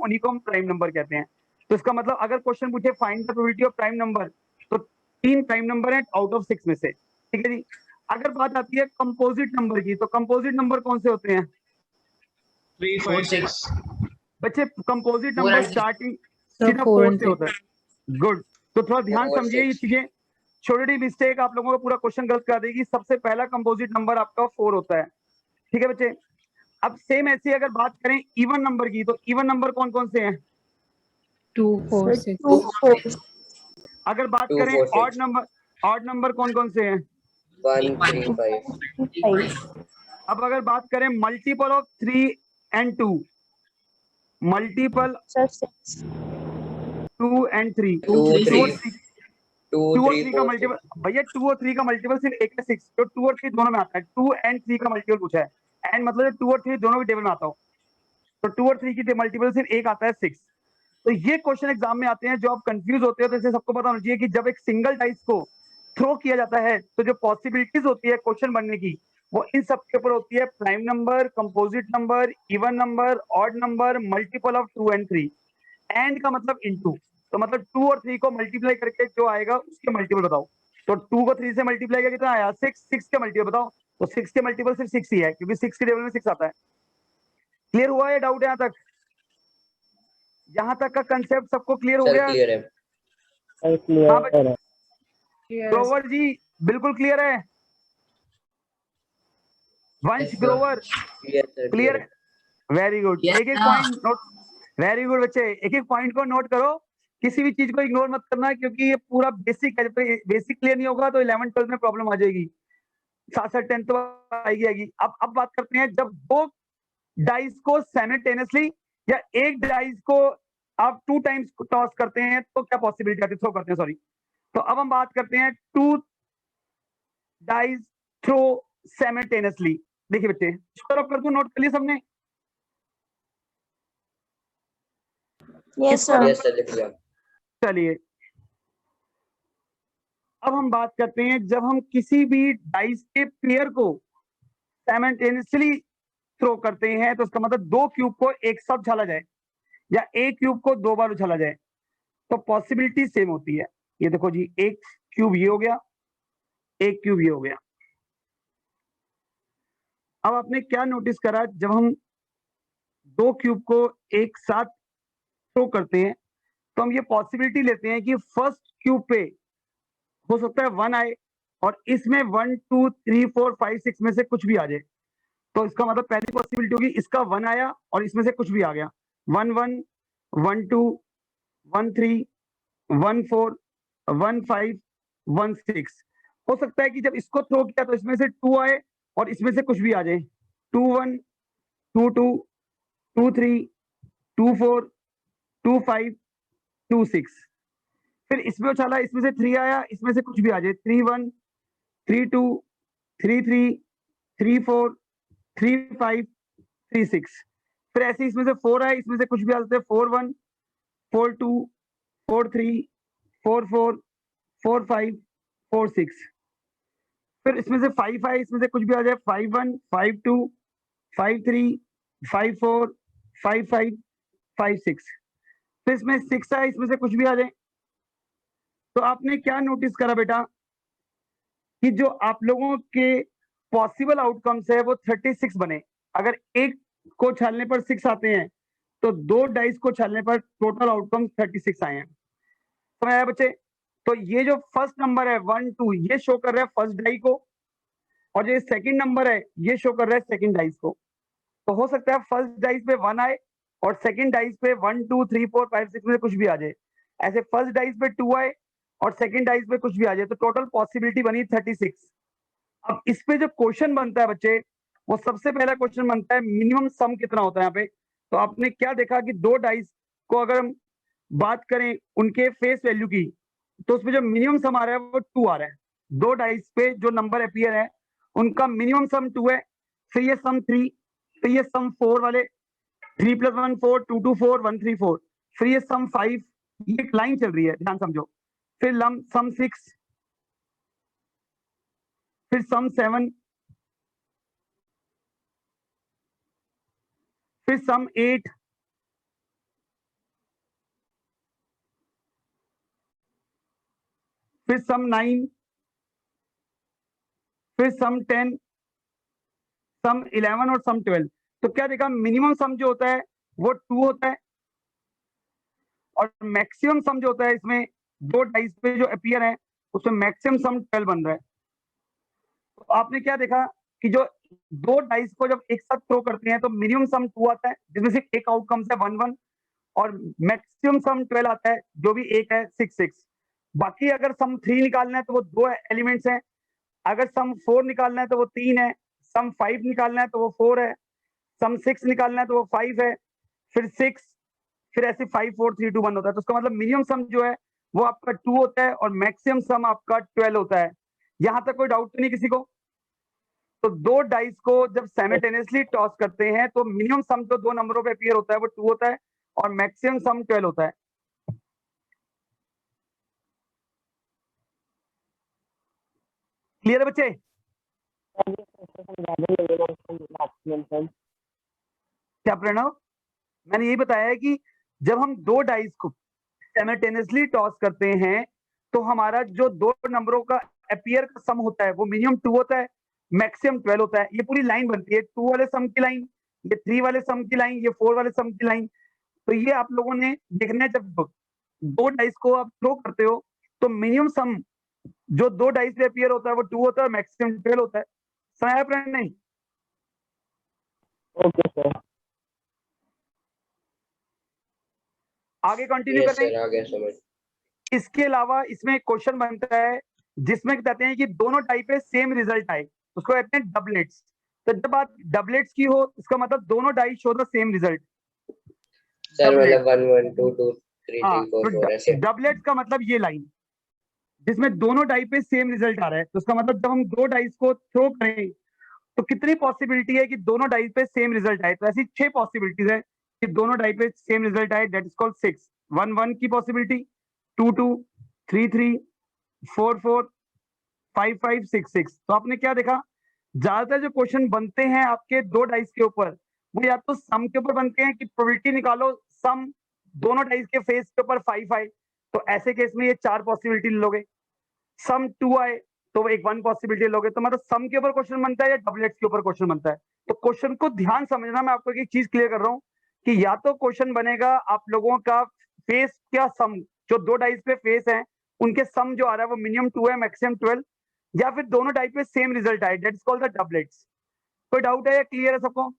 उन्हीं को हम प्राइम नंबर कहते हैं। तो इसका मतलब अगर क्वेश्चन पूछे find the probability of prime number, तो 3 प्राइम नंबर है आउट ऑफ 6 में से, ठीक है जी। अगर बात आती है कंपोजिट नंबर की, तो कंपोजिट नंबर कौन से होते हैं? 3, 5, 6 बच्चे composite 4 number and 6. Starting Sir, सीधा 4 4 and से 6. होता है। गुड। तो थोड़ा ध्यान 4 और समझिए ये 6. चीजें, छोटी मिस्टेक आप लोगों का पूरा क्वेश्चन गलत कर देगी। सबसे पहला कंपोजिट नंबर आपका 4 होता है, ठीक है बच्चे। अब सेम ऐसे अगर बात करें इवन नंबर की, तो इवन नंबर कौन कौन से हैं? 2, 4, 6. 2, 4, 6. अगर बात 2, करें 4, 6. ऑड नंबर कौन कौन से हैं? 1, 3, 5. अब अगर बात करें multiple of 3 and 2, multiple 2 and 3, 2, 3. 2, 2 और 3, 3 का 4, 6. मल्टीपल, भैया 2 और 3 का मल्टीपल सिर्फ एक है 6, तो 2 और 3 दोनों में आता है। 2 and 3 का मल्टीपल पूछा है, एंड मतलब 2 और 3 दोनों के टेबल में आता हो, तो 2 और 3 की मल्टीपल सिर्फ एक आता है 6। तो ये क्वेश्चन एग्जाम में आते हैं जो आप कंफ्यूज होते हो, तो इसे सबको पता होना चाहिए कि जब एक सिंगल डाइस को थ्रो किया जाता है तो जो पॉसिबिलिटीज होती है क्वेश्चन बनने की, वो इन सब के ऊपर होती है। Prime number, composite number, even number, odd number, multiple of 2 and 3। And का मतलब इनटू, तो मतलब 2 और 3 को मल्टीप्लाई करके जो आएगा उसके मल्टीपल बताओ। तो 2 को 3 से मल्टीप्लाई करके कितना आया? 6। 6 के मल्टीपल बताओ, तो 6 के मल्टीपल सिर्फ 6 ही है, क्योंकि 6 के टेबल में 6 आता है। क्लियर हुआ है? डाउट यहाँ तक? यहाँ तक का कंसेप्ट सबको क्लियर हो सर गया? क्लियर है. हाँ बच्चे, Yes. ग्रोवर जी बिल्कुल क्लियर है? वंश Yes, sir. Grover Yes, sir, clear clear. है? Very good. Yes, एक एक sir. Point note, very good बच्चे, एक एक पॉइंट को नोट करो, किसी भी चीज को इग्नोर मत करना, क्योंकि ये पूरा बेसिक है। जब बेसिक क्लियर नहीं होगा तो 11th 12th में प्रॉब्लम आ जाएगी, साथ साथ 10th तो आएगी। अब बात करते हैं जब दो डाइस को साइमल्टेनियसली या एक डाइस को आप 2 टाइम्स टॉस करते हैं तो क्या पॉसिबिलिटी आती है? थ्रो करते हैं, सॉरी। तो अब हम बात करते हैं 2 डाइस थ्रो साइमल्टेनियसली। देखिए बच्चे, कर दूं, नोट कर लिया सबने? Yes sir. Yes, sir, लिख लिया. चलिए अब हम बात करते हैं जब हम किसी भी डाइस के पेयर को साइमल्टेनियसली थ्रो करते हैं, तो उसका मतलब 2 क्यूब को एक साथ उछाला जाए या एक क्यूब को 2 बार उछाला जाए, तो पॉसिबिलिटी सेम होती है। ये देखो जी, एक क्यूब ये हो गया, एक क्यूब ये हो गया। अब आपने क्या नोटिस करा, जब हम 2 क्यूब को एक साथ थ्रो करते हैं तो हम ये पॉसिबिलिटी लेते हैं कि फर्स्ट क्यूब पे हो सकता है 1 आए और इसमें 1 2 3 4 5 6 में से कुछ भी आ जाए। तो इसका मतलब पहली पॉसिबिलिटी होगी इसका 1 आया और इसमें से कुछ भी आ गया, 1 1 1 2 1 3 1 4 1 5 1 6। हो सकता है कि जब इसको थ्रो किया तो इसमें से 2 आए और इसमें से कुछ भी आ जाए, 2 1 2 2 2 3 2 4 2 5 2 6। फिर इसमें उछाला, इसमें से 3 आया, इसमें से कुछ भी आ जाए, 3 1 3 2 3 3 3 4 3 5 3 6। फिर ऐसे इसमें से 4 आए, इसमें से कुछ भी आ सकते हैं, 4 1 4 2 4 3 4 4 4 5 4 6। फिर इसमें से 5 आए, इसमें से कुछ भी आ जाए, 5 1 5 2 5 3 5 4 5 5 5 6। फिर इसमें 6 आए, इसमें से कुछ भी आ जाए। तो आपने क्या नोटिस करा बेटा कि जो आप लोगों के पॉसिबल आउटकम्स है वो 36 बने। अगर एक को छालने पर 6 आते हैं तो 2 डाइस को छालने पर टोटल आउटकम 36 आए हैं। समझ आया बच्चे? तो ये जो फर्स्ट नंबर है 1 2 ये शो कर रहा है फर्स्ट डाई को, और जो सेकंड नंबर है ये शो कर रहा है सेकंड डाइस को। तो हो सकता है फर्स्ट डाइस पे 1 आए और सेकंड डाइस पे 1 2 3 4 5 6 में कुछ भी आ जाए, ऐसे फर्स्ट डाइस पे 2 आए और सेकंड डाइस पे कुछ भी आ जाए, तो टोटल पॉसिबिलिटी बनी 36। अब इस पे जो क्वेश्चन बनता है बच्चे, वो सबसे पहला क्वेश्चन बनता है मिनिमम सम कितना होता है यहाँ पे। तो आपने क्या देखा कि 2 डाइस को अगर हम बात करें उनके फेस वैल्यू की, तो उसमें जो मिनिमम सम आ रहा है वो 2 आ रहा है। 2 डाइस पे जो नंबर अपीयर है उनका मिनिमम सम 2 है, फिर ये सम 3, फिर ये सम 4 वाले 3 + 1 4 2 2 4 1 3 4, फिर ये सम 5, ये एक लाइन चल रही है, ध्यान समझो। फिर सम 6, फिर सम 7, फिर सम 8, फिर सम 9, फिर सम 10, सम 11 और सम 12। तो क्या देखा, मिनिमम सम जो होता है वो 2 होता है और मैक्सिमम सम जो होता है इसमें दो डाइस पे जो अपीयर है उसमें मैक्सिमम सम 12 बन रहा है। तो आपने क्या देखा कि जो दो डाइस को जब एक साथ थ्रो करते हैं तो मिनिमम सम 2 आता है जिसमें से एक आउटकम है 1 1 और मैक्सिमम सम 12 आता है जो भी एक है 6 6। बाकी अगर सम 3 निकालना है तो वो 2 एलिमेंट्स हैं, अगर सम 4 निकालना है तो वो 3 है, सम 5 निकालना है तो वो 4 है, सम 6 निकालना है तो वो 5 है, फिर 6, फिर ऐसे 5 4 3 2 1 होता है। तो उसका मतलब मिनिमम सम जो है वो आपका 2 होता है और मैक्सिमम सम आपका 12 होता है। यहां तक कोई डाउट तो नहीं किसी को? तो दो डाइस को जब साइमल्टेनियसली टॉस करते हैं तो मिनिमम सम जो दो नंबरों पे अपीयर होता है वो 2 होता है और मैक्सिमम सम 12 होता है। क्लियर है बच्चे? क्या प्रणव? मैंने यही बताया है कि जब हम दो डाइस को साइमल्टेनियसली टॉस करते हैं तो हमारा जो दो नंबरों का अपीयर का सम होता है वो मिनिमम 2 होता है, मैक्सिमम 12 होता है। ये पूरी लाइन बनती है, 2 वाले सम की लाइन, ये 3 वाले सम की लाइन, ये 4 वाले सम की लाइन। तो ये आप लोगों ने देखना है, जब दो डाइस को आप थ्रो करते हो तो मिनिमम सम जो दो डाइस पे अपीयर होता है वो 2 होता है और मैक्सिमम 12 होता है। समझ आया नहीं? Okay sir. आगे कंटिन्यू यस करें। सर, आ गया समझ। इसके अलावा इसमें क्वेश्चन बनता है जिसमें कहते हैं कि दोनों टाइप पे सेम रिजल्ट आए, उसको कहते हैं डबलेट्स। तो जब बात डबलेट्स की हो इसका मतलब दोनों dice show the same result. Sir मतलब 1 1 2 2 3 हाँ, 3 4 तो 4 ऐसे। डबलेट्स का मतलब ये लाइन जिसमें दोनों डाइस पे सेम रिजल्ट आ रहा है। तो उसका मतलब जब हम दो डाइस को थ्रो करें तो कितनी पॉसिबिलिटी है कि दोनों डाइस पे सेम रिजल्ट आए? तो ऐसी 6 पॉसिबिलिटीज है कि दोनों डाइस पे सेम रिजल्ट आए। That is called 6। 1 1 की पॉसिबिलिटी, 2 2, 3 3, 4 4, 5 5, 6 6। तो आपने क्या देखा, ज्यादातर जो क्वेश्चन बनते हैं आपके दो डाइस के ऊपर वो या तो सम के ऊपर बनते हैं कि प्रोबेबिलिटी निकालो सम दोनों डाइस के फेस के ऊपर 5 आए, तो ऐसे केस में ये 4 पॉसिबिलिटी लोगे। सम 2 आए तो एक 1 पॉसिबिलिटी लोगे। तो मतलब सम के ऊपर क्वेश्चन बनता है या डबलेट्स के ऊपर क्वेश्चन बनता है। तो क्वेश्चन को ध्यान समझना, मैं आपको एक चीज क्लियर कर रहा हूँ कि या तो क्वेश्चन बनेगा आप लोगों का फेस क्या सम, जो दो डाइस पे फेस है उनके सम जो आ रहा है वो मिनिमम 2 है मैक्सिमम 12, या फिर दोनों डाइस पे सेम रिजल्ट आए, that is called the doublets. कोई डाउट है या क्लियर है सबको?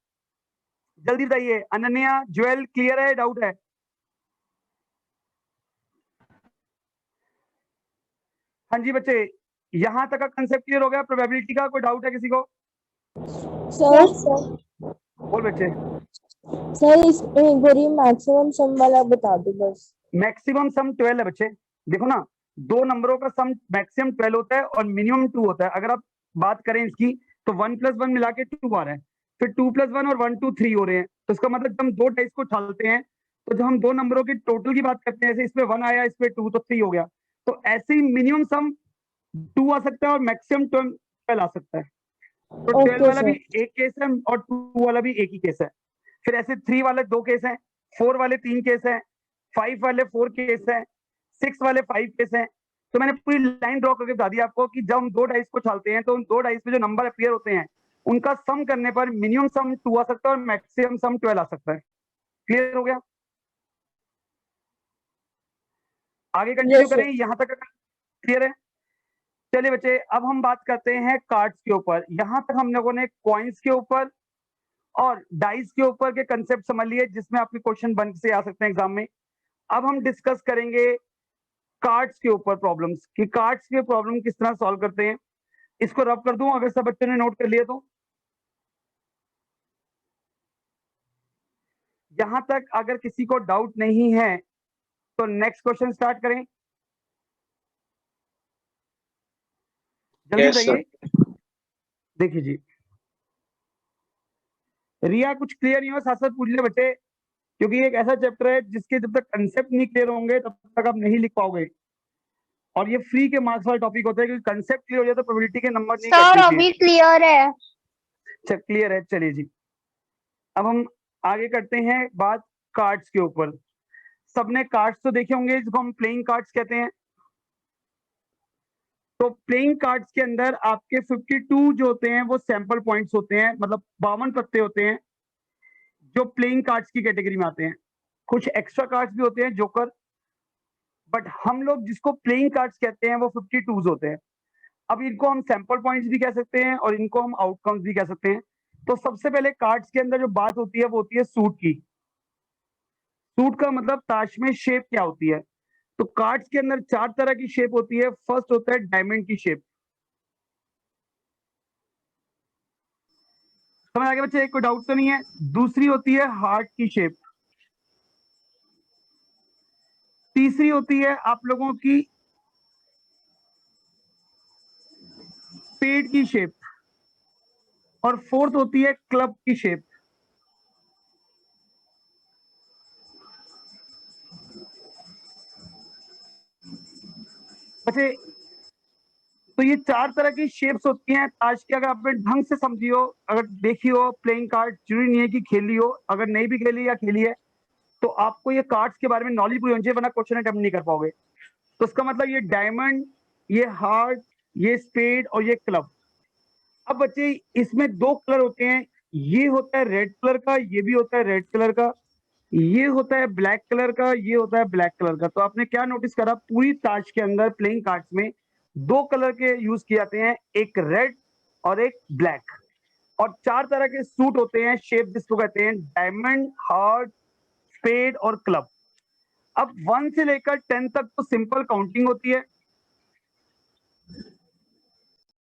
जल्दी बताइए। अनन्या, ज्वेल, क्लियर है, डाउट है? हाँ जी बच्चे, यहां तक का कंसेप्ट क्लियर हो गया प्रोबेबिलिटी का? कोई डाउट है किसी को? सर बोल बच्चे। सर इसमें एक बारी मैक्सिमम सम वाला बता दो बस। मैक्सिमम सम 12 है बच्चे। देखो ना, दो नंबरों का सम मैक्सिमम 12 होता है और मिनिमम 2 होता है। अगर आप बात करें इसकी तो 1 + 1 मिला के 2 आ रहा है, फिर 2 + 1 और 1 2 3 हो रहे हैं। तो इसका मतलब जब हम दो डाइस को उछालते हैं तो जब हम दो नंबरों की टोटल की बात करते हैं, जैसे इसमें 1 आया, इसमें 2 तो 3 हो गया। तो ऐसे ही मिनिमम सम 2 आ सकता है और मैक्सिमम 12 आ सकता है। तो 12 ओके वाला भी सर। एक केस है और 2 वाला भी एक ही केस है। फिर ऐसे 3 वाले 2 केस हैं, 4 वाले 3 केस हैं, 5 वाले 4 केस हैं, 6 वाले 5 केस हैं। तो मैंने पूरी लाइन ड्रॉ करके बता दी आपको कि जब हम दो डाइस को उछालते हैं तो उन दो डाइस पे जो नंबर अपीयर होते हैं उनका सम करने पर मिनिमम सम 2 आ सकता है और मैक्सिमम सम 12 आ सकता है। क्लियर हो गया? आगे कंटिन्यू यस सर। करें, यहां तक क्लियर है? चलिए बच्चे, अब हम बात करते हैं कार्ड्स के ऊपर। यहां तक हम लोगों ने कॉइन्स के ऊपर और डाइस के ऊपर के कंसेप्ट समझ लिए जिसमें आपके क्वेश्चन बन से आ सकते हैं एग्जाम में। अब हम डिस्कस करेंगे कार्ड्स के ऊपर प्रॉब्लम्स, कि कार्ड्स के प्रॉब्लम किस तरह सॉल्व करते हैं। इसको रब कर दूं अगर सब बच्चों ने नोट कर लिया तो। यहां तक अगर किसी को डाउट नहीं है तो नेक्स्ट क्वेश्चन स्टार्ट करें। जल्दी Yes, sir. बताइए। देखिए जी, रिया कुछ क्लियर नहीं हो साथ साथ पूछ ले बच्चे, क्योंकि ये एक ऐसा चैप्टर है जिसके जब तक कंसेप्ट नहीं क्लियर होंगे तब तक आप नहीं लिख पाओगे। और ये फ्री के मार्क्स वाला टॉपिक होता है, क्योंकि कंसेप्ट क्लियर हो जाए तो प्रोबेबिलिटी के नंबर नहीं सर कटने चाहिए। अभी क्लियर है। अच्छा क्लियर है, चलिए जी। अब हम आगे करते हैं बात कार्ड्स के ऊपर। सबने कार्ड्स तो देखे होंगे जिसको हम प्लेइंग कार्ड्स कहते हैं। तो प्लेइंग कार्ड्स के अंदर आपके 52 जो होते हैं वो सैंपल पॉइंट्स होते हैं, मतलब 52 पत्ते होते हैं जो प्लेइंग कार्ड्स की कैटेगरी में आते हैं। कुछ एक्स्ट्रा कार्ड्स भी होते हैं जोकर, बट हम लोग जिसको प्लेइंग कार्ड्स कहते हैं वो 52 होते हैं। अब इनको हम सैंपल पॉइंट्स भी कह सकते हैं और इनको हम आउटकम्स भी कह सकते हैं। तो सबसे पहले कार्ड्स के अंदर जो बात होती है वो होती है सूट की। सूट का मतलब ताश में शेप क्या होती है। तो कार्ड्स के अंदर 4 तरह की शेप होती है। फर्स्ट होता है डायमंड की शेप। समझ आ गया बच्चे, कोई डाउट तो नहीं है। दूसरी होती है हार्ट की शेप। तीसरी होती है आप लोगों की पेड़ की शेप। और फोर्थ होती है क्लब की शेप। अच्छा, तो ये 4 तरह की शेप्स होती हैं ताश की। अगर आपने ढंग से समझी हो, अगर देखी हो प्लेइंग कार्ड, जरूरी नहीं है कि खेली हो, अगर नहीं भी खेली या खेली है तो आपको ये कार्ड्स के बारे में नॉलेज पूरी होनी चाहिए, वरना क्वेश्चन अटेम्प्ट नहीं कर पाओगे। तो इसका मतलब ये डायमंड, ये हार्ट, ये स्पेड और ये क्लब। अब बच्चे इसमें 2 कलर होते हैं, ये होता है रेड कलर का, ये भी होता है रेड कलर का, ये होता है ब्लैक कलर का, ये होता है ब्लैक कलर का। तो आपने क्या नोटिस करा, पूरी ताश के अंदर प्लेइंग कार्ड्स में 2 कलर के यूज किए जाते हैं, एक रेड और एक ब्लैक। और 4 तरह के सूट होते हैं, शेप जिसको कहते हैं डायमंड, हार्ट, स्पेड और क्लब। अब 1 से लेकर 10 तक तो सिंपल काउंटिंग होती है।